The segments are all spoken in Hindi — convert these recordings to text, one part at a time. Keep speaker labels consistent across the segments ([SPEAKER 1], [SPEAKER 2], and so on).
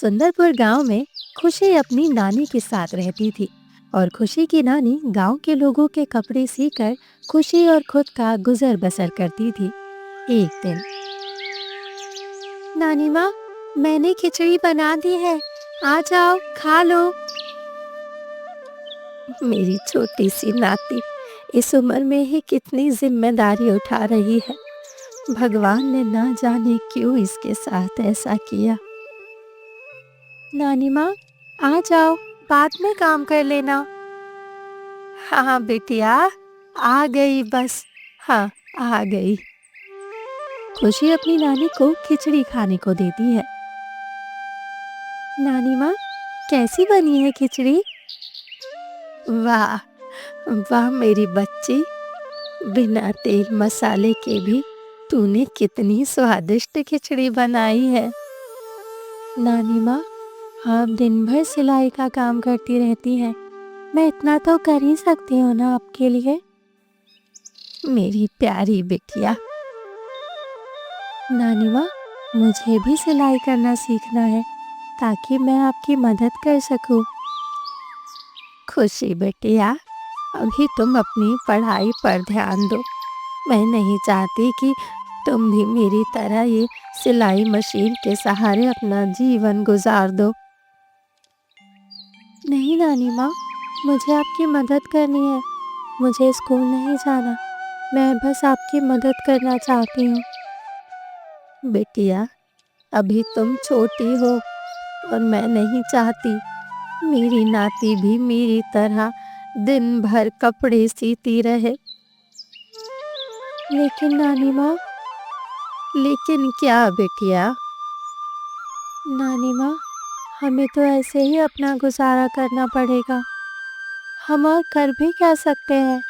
[SPEAKER 1] सुंदरपुर गांव में खुशी अपनी नानी के साथ रहती थी और खुशी की नानी गांव के लोगों के कपड़े सीकर खुशी और खुद का गुजर बसर करती थी। एक दिन, नानी माँ, मैंने खिचड़ी बना दी है, आ जाओ खा लो। मेरी छोटी सी नाती इस उम्र में ही कितनी जिम्मेदारी उठा रही है। भगवान ने ना जाने क्यों इसके साथ ऐसा किया। नानी माँ, आ जाओ, बाद में काम कर लेना। हाँ बिटिया, आ गई बस। हाँ, आ गई। खुशी अपनी नानी को खिचड़ी खाने को देती है। नानी माँ, कैसी बनी है खिचड़ी? वाह वाह मेरी बच्ची, बिना तेल मसाले के भी तूने कितनी स्वादिष्ट खिचड़ी बनाई है। नानी माँ, आप दिन भर सिलाई का काम करती रहती हैं, मैं इतना तो कर ही सकती हूँ ना आपके लिए। मेरी प्यारी बिटिया। नानी माँ, मुझे भी सिलाई करना सीखना है ताकि मैं आपकी मदद कर सकूं। खुशी बिटिया, अभी तुम अपनी पढ़ाई पर ध्यान दो। मैं नहीं चाहती कि तुम भी मेरी तरह ये सिलाई मशीन के सहारे अपना जीवन गुजार दो। नहीं नानी माँ, मुझे आपकी मदद करनी है। मुझे स्कूल नहीं जाना, मैं बस आपकी मदद करना चाहती हूँ। बिटिया, अभी तुम छोटी हो और मैं नहीं चाहती मेरी नाती भी मेरी तरह दिन भर कपड़े सीती रहे। लेकिन नानी माँ। लेकिन क्या बिटिया? नानी माँ, हमें तो ऐसे ही अपना गुजारा करना पड़ेगा, हम और कर भी क्या सकते हैं।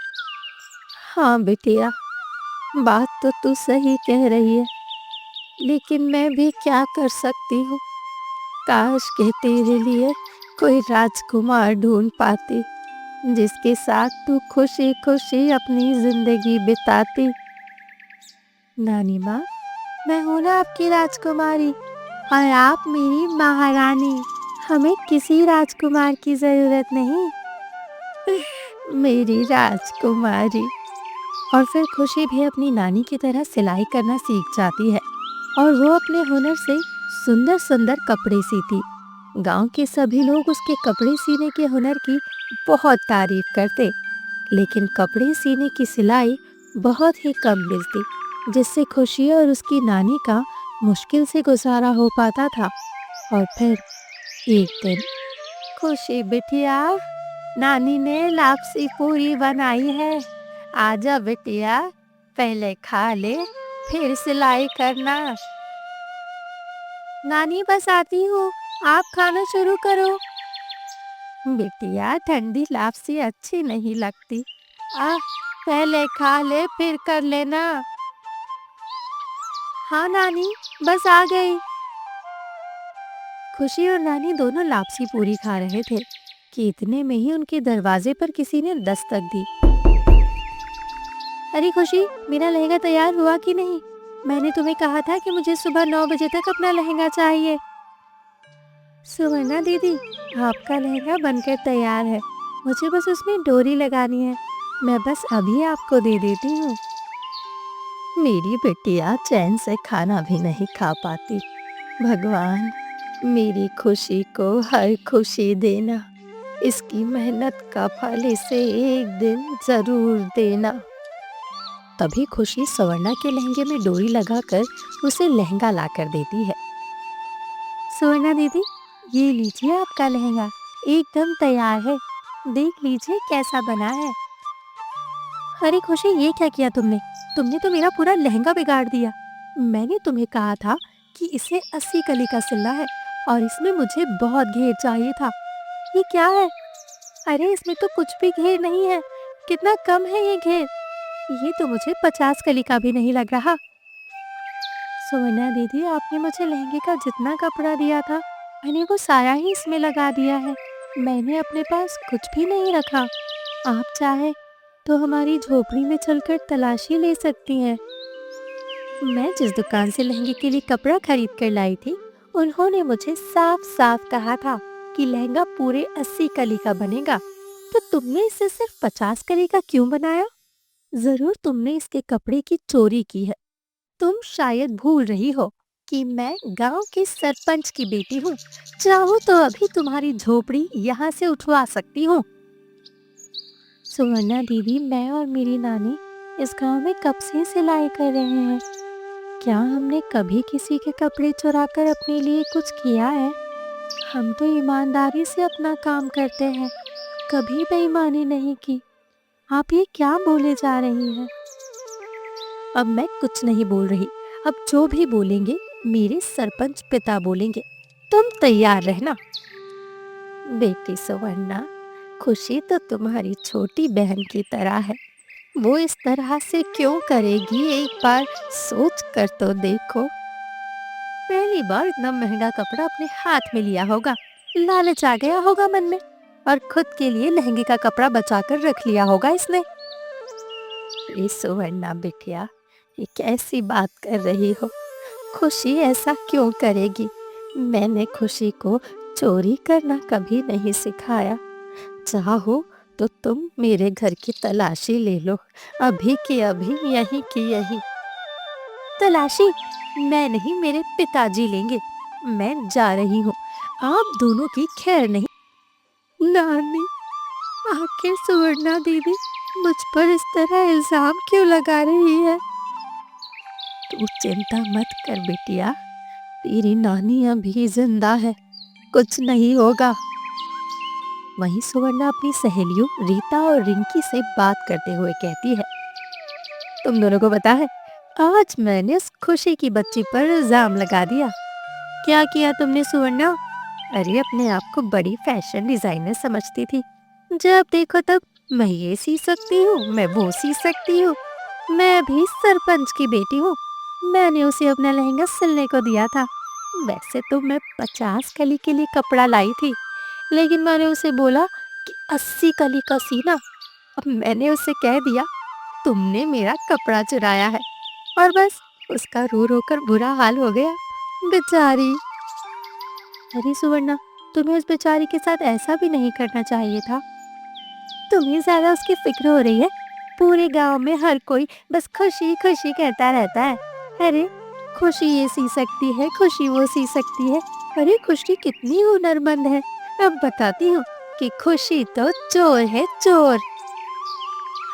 [SPEAKER 1] हाँ बिटिया, बात तो तू सही कह रही है, लेकिन मैं भी क्या कर सकती हूँ। काश के तेरे लिए कोई राजकुमार ढूंढ पाती जिसके साथ तू खुशी खुशी अपनी जिंदगी बिताती। नानी माँ, मैं हूँ ना आपकी राजकुमारी और आप मेरी महारानी। हमें किसी राजकुमार की जरूरत नहीं। मेरी राजकुमारी। और फिर खुशी भी अपनी नानी की तरह सिलाई करना सीख जाती है और वो अपने हुनर से सुंदर सुंदर कपड़े सीती। गांव के सभी लोग उसके कपड़े सीने के हुनर की बहुत तारीफ करते, लेकिन कपड़े सीने की सिलाई बहुत ही कम मिलती, जिससे खुशी और उसकी नानी का मुश्किल से गुजारा हो पाता था। और फिर एक दिन, खुशी बिटिया, नानी ने लापसी पूरी बनाई है, आजा बिटिया, पहले खा ले फिर सिलाई करना। नानी बस आती हूँ, आप खाना शुरू करो। बिटिया, ठंडी लापसी अच्छी नहीं लगती, आ पहले खा ले फिर कर लेना। हाँ नानी, बस आ गई। खुशी और नानी दोनों लापसी पूरी खा रहे थे कि इतने में ही उनके दरवाजे पर किसी ने दस्तक दी। अरे खुशी, मेरा लहंगा तैयार हुआ कि नहीं? मैंने तुम्हें कहा था कि मुझे सुबह 9 बजे तक अपना लहंगा चाहिए। सुवर्णा दीदी, आपका लहंगा बनकर तैयार है, मुझे बस उसमें डोरी लगानी है, मैं बस अभी आपको दे देती हूँ। मेरी बिटिया चैन से खाना भी नहीं खा पाती। भगवान, मेरी खुशी को हर खुशी देना, इसकी मेहनत का फल इसे एक दिन जरूर देना। तभी खुशी सुवर्णा के लहंगे में डोरी लगाकर उसे लहंगा लाकर देती है। सुवर्णा दीदी, ये लीजिए आपका लहंगा, एकदम तैयार है, देख लीजिए कैसा बना है। अरे खुशी, ये क्या किया तुमने? तुमने तो मेरा पूरा लहंगा बिगाड़ दिया। मैंने तुम्हें कहा था कि इसे 80 कली का सिल्ला है और इसमें मुझे बहुत घेर चाहिए था। ये क्या है? अरे इसमें तो कुछ भी घेर नहीं है, कितना कम है ये घेर। ये तो मुझे 50 कली का भी नहीं लग रहा। सुवर्णा दीदी, आपने मुझे लहंगे का जितना कपड़ा दिया था, मैंने वो सारा ही इसमें लगा दिया है। मैंने अपने पास कुछ भी नहीं रखा। आप चाहे तो हमारी झोपड़ी में चलकर तलाशी ले सकती हैं। मैं जिस दुकान से लहंगे के लिए कपड़ा खरीद कर लाई थी, उन्होंने मुझे साफ साफ कहा था कि लहंगा पूरे 80 कली का बनेगा, तो तुमने इसे सिर्फ 50 कली का क्यों बनाया? जरूर तुमने इसके कपड़े की चोरी की है। तुम शायद भूल रही हो कि मैं गांव के सरपंच की बेटी हूँ। चाहो तो अभी तुम्हारी झोपड़ी यहाँ से उठवा सकती हूँ। सुवर्णा दीदी, मैं और मेरी नानी इस गांव में कब से सिलाई कर रहे हैं। क्या हमने कभी किसी के कपड़े चुराकर अपने लिए कुछ किया है? हम तो ईमानदारी से अपना काम करते हैं, कभी बेईमानी नहीं की। आप ये क्या बोले जा रही हैं? अब मैं कुछ नहीं बोल रही। अब जो भी बोलेंगे मेरे सरपंच पिता बोलेंगे। तुम तैयार रहना। बेटी सुवर्णा, खुशी तो तुम्हारी छोटी बहन की तरह है। वो इस तरह से क्यों करेगी, एक बार सोच कर तो देखो। पहली बार इतना महंगा कपड़ा अपने हाथ में लिया होगा, लालच आ गया होगा मन में, और खुद के लिए लहंगे का कपड़ा बचाकर रख लिया होगा इसने। ये सुवर्णा बिटिया, ये कैसी बात कर रही हो? खुशी ऐसा क्यों करेगी? मैंने खुशी को चोरी करना कभी नहीं सिखाया। चाहो तो तुम मेरे घर की तलाशी ले लो, अभी की अभी, यहीं की यहीं। तलाशी मैं नहीं, मेरे पिताजी लेंगे। मैं जा रही हूँ, आप दोनों की खैर नहीं। नानी, आखिर सुवर्णा दीदी मुझ पर इस तरह इल्जाम क्यों लगा रही है? तू चिंता मत कर बेटिया, तेरी नानी अभी जिंदा है, कुछ नहीं होगा। वहीं सुवर्णा अपनी सहेलियों रीता और रिंकी से बात करते हुए कहती है, तुम दोनों को पता है, आज मैंने उस खुशी की बच्ची पर इल्जाम लगा दिया। क्या किया तुमने सुवर्णा? अरे अपने आप को बड़ी फैशन डिजाइनर समझती थी। जब देखो तब मैं ये सी सकती हूँ, मैं वो सी सकती हूँ। मैं भी सरपंच की बेटी हूँ। मैंने उसे अपना लहंगा सिलने को दिया था। वैसे तो मैं 50 कली के लिए कपड़ा लाई थी, लेकिन मैंने उसे बोला कि 80 कली का सीना। अब मैंने उसे कह दिया तुमने मेरा कपड़ा चुराया है, और बस उसका रो रो कर बुरा हाल हो गया, बेचारी। अरे सुवर्णा, तुम्हें उस बेचारी के साथ ऐसा भी नहीं करना चाहिए था। तुम्हें ज्यादा उसकी फिक्र हो रही है। पूरे गांव में हर कोई बस खुशी खुशी कहता रहता है। अरे खुशी ये सी सकती है, खुशी वो सी सकती है। अरे खुशी कितनी हुनरमंद है। अब बताती हूँ कि खुशी तो चोर है, चोर।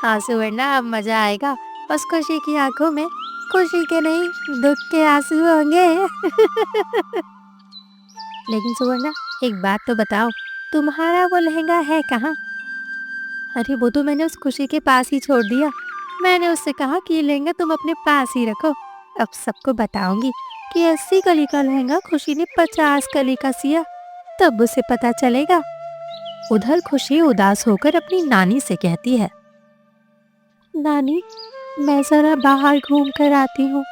[SPEAKER 1] हाँ सुवर्णा, अब मजा आएगा। उस खुशी की आंखों में खुशी के नहीं, दुख के आंसू होंगे। लेकिन सुवर्णा, एक बात तो बताओ, तुम्हारा वो लहंगा है कहाँ? अरे वो तो मैंने उस खुशी के पास ही छोड़ दिया। मैंने उससे कहा कि ये लहंगा तुम अपने पास ही रखो। अब सबको बताऊंगी कि 80 कली का लहंगा खुशी ने 50 कली का सिया, तब उसे पता चलेगा। उधर खुशी उदास होकर अपनी नानी से कहती है, नानी, मैं जरा बाहर घूम कर आती हूँ,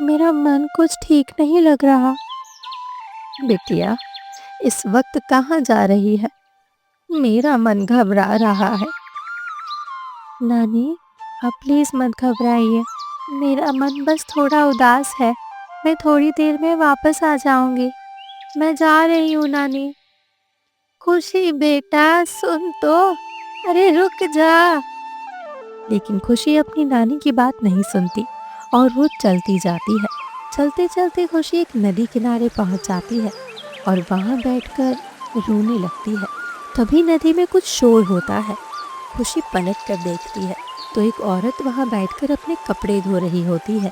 [SPEAKER 1] मेरा मन कुछ ठीक नहीं लग रहा। बिटिया, इस वक्त कहाँ जा रही है? मेरा मन घबरा रहा है। नानी, आप प्लीज मत घबराइए, मेरा मन बस थोड़ा उदास है। मैं थोड़ी देर में वापस आ जाऊंगी। मैं जा रही हूँ नानी। खुशी बेटा, सुन तो, अरे रुक जा। लेकिन खुशी अपनी नानी की बात नहीं सुनती और वो चलती जाती है। चलते चलते खुशी एक नदी किनारे पहुंच जाती है और वहां बैठकर रोने लगती है। तभी नदी में कुछ शोर होता है। खुशी पलट कर देखती है तो एक औरत वहां बैठकर अपने कपड़े धो रही होती है।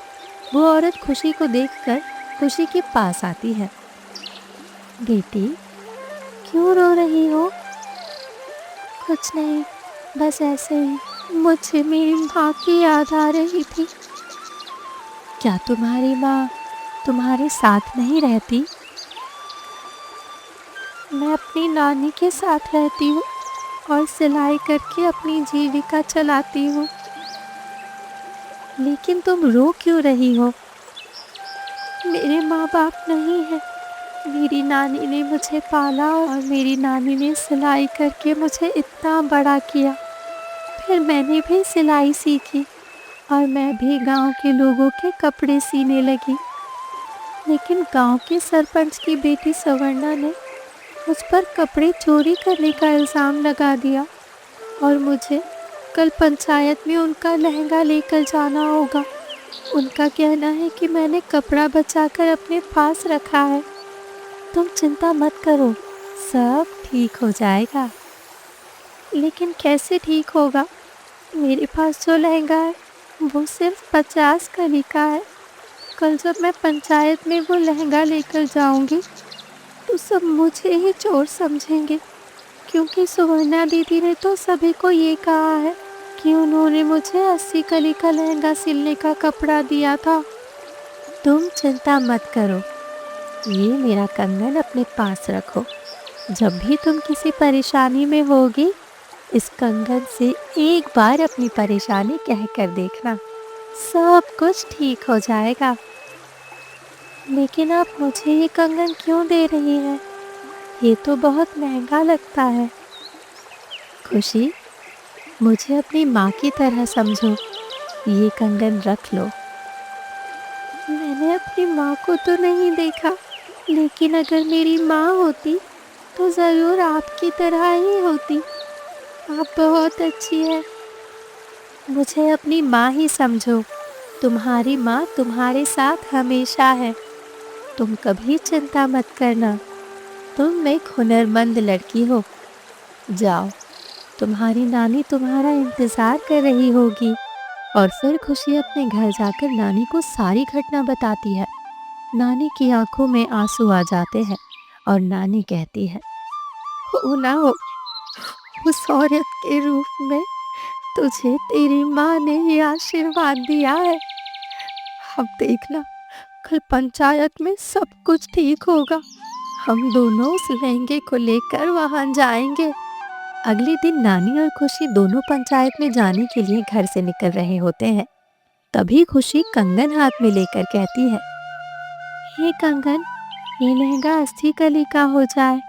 [SPEAKER 1] वो औरत खुशी को देखकर खुशी के पास आती है। बेटी, क्यों रो रही हो? कुछ नहीं, बस ऐसे ही। मुझे मेरी माँ की याद आ रही थी। क्या तुम्हारी माँ तुम्हारे साथ नहीं रहती? मैं अपनी नानी के साथ रहती हूँ और सिलाई करके अपनी जीविका चलाती हूँ। लेकिन तुम रो क्यों रही हो? मेरे माँ बाप नहीं है। मेरी नानी ने मुझे पाला और मेरी नानी ने सिलाई करके मुझे इतना बड़ा किया। फिर मैंने भी सिलाई सीखी और मैं भी गांव के लोगों के कपड़े सीने लगी। लेकिन गांव के सरपंच की बेटी सवर्णा ने मुझ पर कपड़े चोरी करने का इल्ज़ाम लगा दिया और मुझे कल पंचायत में उनका लहंगा लेकर जाना होगा। उनका कहना है कि मैंने कपड़ा बचाकर अपने पास रखा है। तुम चिंता मत करो, सब ठीक हो जाएगा। लेकिन कैसे ठीक होगा? मेरे पास जो लहंगा है वो सिर्फ 50 कली का है। कल जब मैं पंचायत में वो लहंगा लेकर जाऊंगी तो सब मुझे ही चोर समझेंगे, क्योंकि सुवर्णा दीदी ने तो सभी को ये कहा है कि उन्होंने मुझे 80 कली का लहंगा सिलने का कपड़ा दिया था। तुम चिंता मत करो, ये मेरा कंगन अपने पास रखो। जब भी तुम किसी परेशानी में होगी, इस कंगन से एक बार अपनी परेशानी कह कर देखना, सब कुछ ठीक हो जाएगा। लेकिन आप मुझे ये कंगन क्यों दे रही हैं? ये तो बहुत महंगा लगता है। खुशी, मुझे अपनी माँ की तरह समझो, ये कंगन रख लो। मैंने अपनी माँ को तो नहीं देखा, लेकिन अगर मेरी माँ होती तो ज़रूर आपकी तरह ही होती। आप बहुत अच्छी है। मुझे अपनी माँ ही समझो, तुम्हारी माँ तुम्हारे साथ हमेशा है। तुम कभी चिंता मत करना, तुम एक हुनरमंद लड़की हो। जाओ, तुम्हारी नानी तुम्हारा इंतज़ार कर रही होगी। और फिर खुशी अपने घर जाकर नानी को सारी घटना बताती है। नानी की आंखों में आंसू आ जाते हैं और नानी कहती है, हो ना हो, उस औरत के रूप में तुझे तेरी माँ ने ये आशीर्वाद दिया है। अब देखना, कल पंचायत में सब कुछ ठीक होगा। हम दोनों उस लहंगे को लेकर वहां जाएंगे। अगले दिन नानी और खुशी दोनों पंचायत में जाने के लिए घर से निकल रहे होते हैं। तभी खुशी कंगन हाथ में लेकर कहती है, हे कंगन, ये लहंगा 80 कली का हो जाए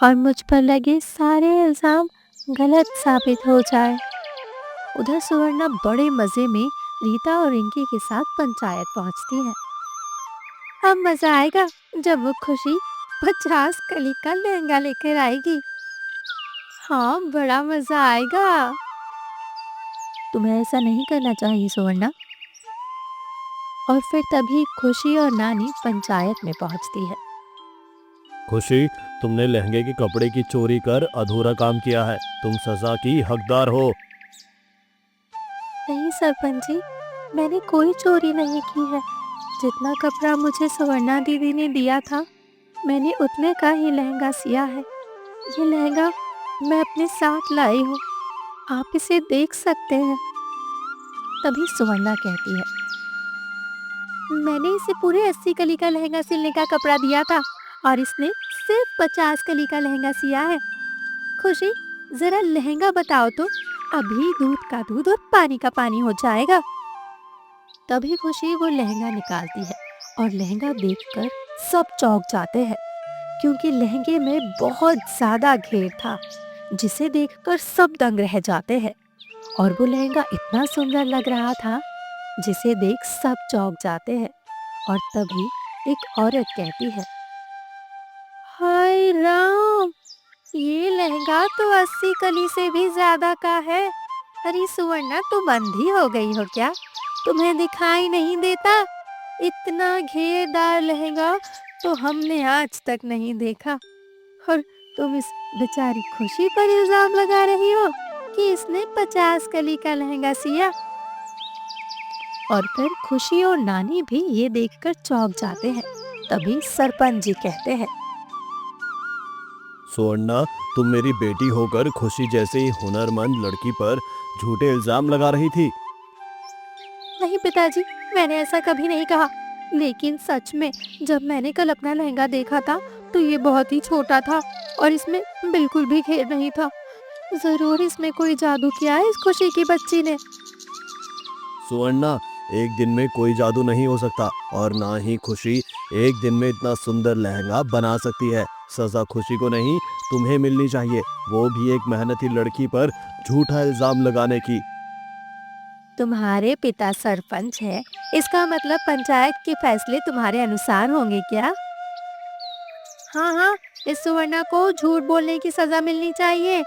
[SPEAKER 1] और मुझ पर लगे सारे इल्जाम गलत साबित हो जाए। उधर सुवर्णा बड़े मजे में रीता और रिंकी के साथ पंचायत पहुंचती है। अब मजा आएगा जब वो खुशी 50 कली का लहंगा लेकर आएगी। हाँ, बड़ा मजा आएगा। तुम्हें ऐसा नहीं करना चाहिए सुवर्णा। और फिर तभी खुशी और नानी पंचायत में पहुंचती है।
[SPEAKER 2] खुशी, तुमने लहंगे के कपड़े की चोरी कर अधूरा काम किया है। तुम सजा की हकदार हो।
[SPEAKER 1] नहीं सरपंच जी, मैंने कोई चोरी नहीं की है। जितना कपड़ा मुझे सुवर्णा दीदी ने दिया था, मैंने उतने का ही लहंगा सिया है। ये लहंगा मैं अपने साथ लाई हूँ, आप इसे देख सकते हैं। तभी सुवर्णा कहती है, मैंने इसे पूरे 80 कली का लहंगा सिलने का कपड़ा दिया था और इसने सिर्फ 50 कली का लहंगा सिया है। खुशी, जरा लहंगा बताओ तो, अभी दूध का दूध और पानी का पानी हो जाएगा। तभी खुशी वो लहंगा निकालती है और लहंगा देखकर सब चौंक जाते हैं, क्योंकि लहंगे में बहुत ज्यादा घेर था, जिसे देखकर सब दंग रह जाते हैं। और वो लहंगा इतना सुंदर लग रहा था जिसे देख सब चौंक जाते हैं। और तभी एक औरत कहती है, हाय राम, ये लहंगा तो 80 कली से भी ज्यादा का है। अरे सुवर्णा, तुम अंधी हो गई हो क्या? तुम्हें दिखाई नहीं देता? इतना घेरदार लहंगा तो हमने आज तक नहीं देखा। और तुम इस बेचारी खुशी पर इल्जाम लगा रही हो कि इसने 50 कली का लहंगा सिया। और फिर खुशी और नानी भी ये देखकर चौंक जाते हैं। तभी सरपंच जी कहते हैं,
[SPEAKER 2] सुवर्णा, तुम मेरी बेटी होकर खुशी जैसी हुनरमंद लड़की पर झूठे इल्जाम लगा रही थी।
[SPEAKER 1] नहीं पिताजी, मैंने ऐसा कभी नहीं कहा। लेकिन सच में जब मैंने कल अपना लहंगा देखा था तो ये बहुत ही छोटा था और इसमें बिल्कुल भी घेर नहीं था। जरूर इसमें कोई जादू किया है इस खुशी की बच्ची ने।
[SPEAKER 2] सुवर्णा, एक दिन में कोई जादू नहीं हो सकता और ना ही खुशी एक दिन में इतना सुंदर लहंगा बना सकती है। सजा खुशी को नहीं, तुम्हें मिलनी चाहिए, वो भी एक मेहनती लड़की पर झूठा इल्जाम लगाने की।
[SPEAKER 1] तुम्हारे पिता सरपंच है, इसका मतलब पंचायत के फैसले तुम्हारे अनुसार होंगे क्या? हाँ हाँ, इस सुवर्णा को झूठ बोलने की सजा मिलनी चाहिए।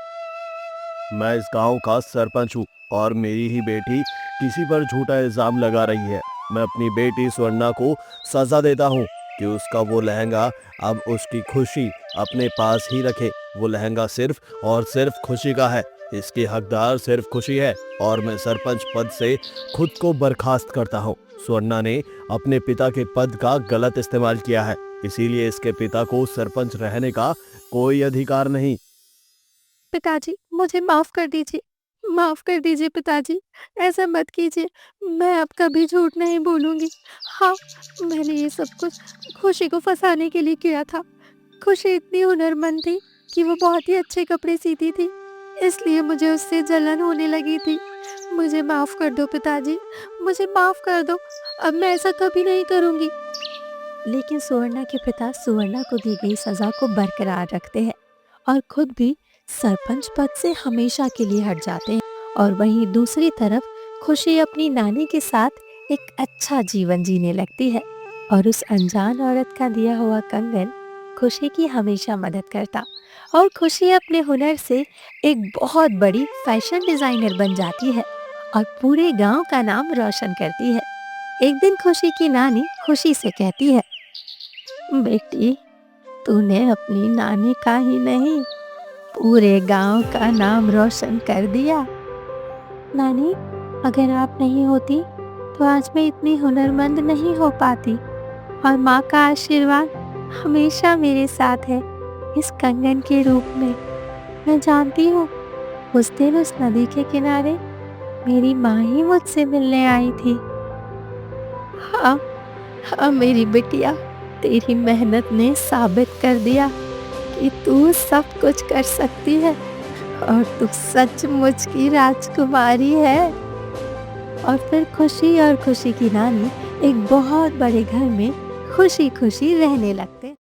[SPEAKER 2] मैं इस गांव का सरपंच हूँ और मेरी ही बेटी किसी पर झूठा इल्जाम लगा रही है। मैं अपनी बेटी स्वर्णा को सजा देता हूँ कि उसका वो लहंगा अब उसकी खुशी अपने पास ही रखे। वो लहंगा सिर्फ और सिर्फ खुशी का है। इसकी हकदार सिर्फ खुशी है और मैं सरपंच पद से खुद को बर्खास्त करता हूँ। स्वर्णा ने अपने पिता के पद का गलत इस्तेमाल किया है, इसीलिए इसके पिता को सरपंच रहने का कोई अधिकार नहीं।
[SPEAKER 1] पिताजी, मुझे माफ कर दीजिए, माफ कर दीजिए पिताजी, ऐसा मत कीजिए। मैं अब कभी झूठ नहीं बोलूंगी। हाँ, मैंने ये सब कुछ खुशी को फंसाने के लिए किया था। खुशी इतनी हुनरमंद थी कि वो बहुत ही अच्छे कपड़े सीती थी, इसलिए मुझे उससे जलन होने लगी थी। मुझे माफ कर दो पिताजी, मुझे माफ कर दो। अब मैं ऐसा कभी नहीं करूंगी। लेकिन सुवर्णा के पिता सुवर्णा को दी गई सजा को बरकरार रखते हैं और खुद भी सरपंच पद से हमेशा के लिए हट जाते हैं। और वहीं दूसरी तरफ खुशी अपनी नानी के साथ एक अच्छा जीवन जीने लगती है और उस अनजान औरत का दिया हुआ कंगन खुशी की हमेशा मदद करता और खुशी अपने हुनर से एक बहुत बड़ी फैशन डिजाइनर बन जाती है और पूरे गांव का नाम रोशन करती है। एक दिन खुशी की नानी खुशी से कहती है, बेटी, तूने अपनी नानी का ही नहीं पूरे गांव का नाम रोशन कर दिया। नानी, अगर आप नहीं होती तो आज मैं इतनी हुनरमंद नहीं हो पाती और माँ का आशीर्वाद हमेशा मेरे साथ है इस कंगन के रूप में। मैं जानती हूँ उस दिन उस नदी के किनारे मेरी माँ ही मुझसे मिलने आई थी। हाँ हाँ मेरी बिटिया, तेरी मेहनत ने साबित कर दिया कि तू सब कुछ कर सकती है और तू सचमुच की राजकुमारी है। और फिर खुशी और खुशी की नानी एक बहुत बड़े घर में खुशी खुशी रहने लगते।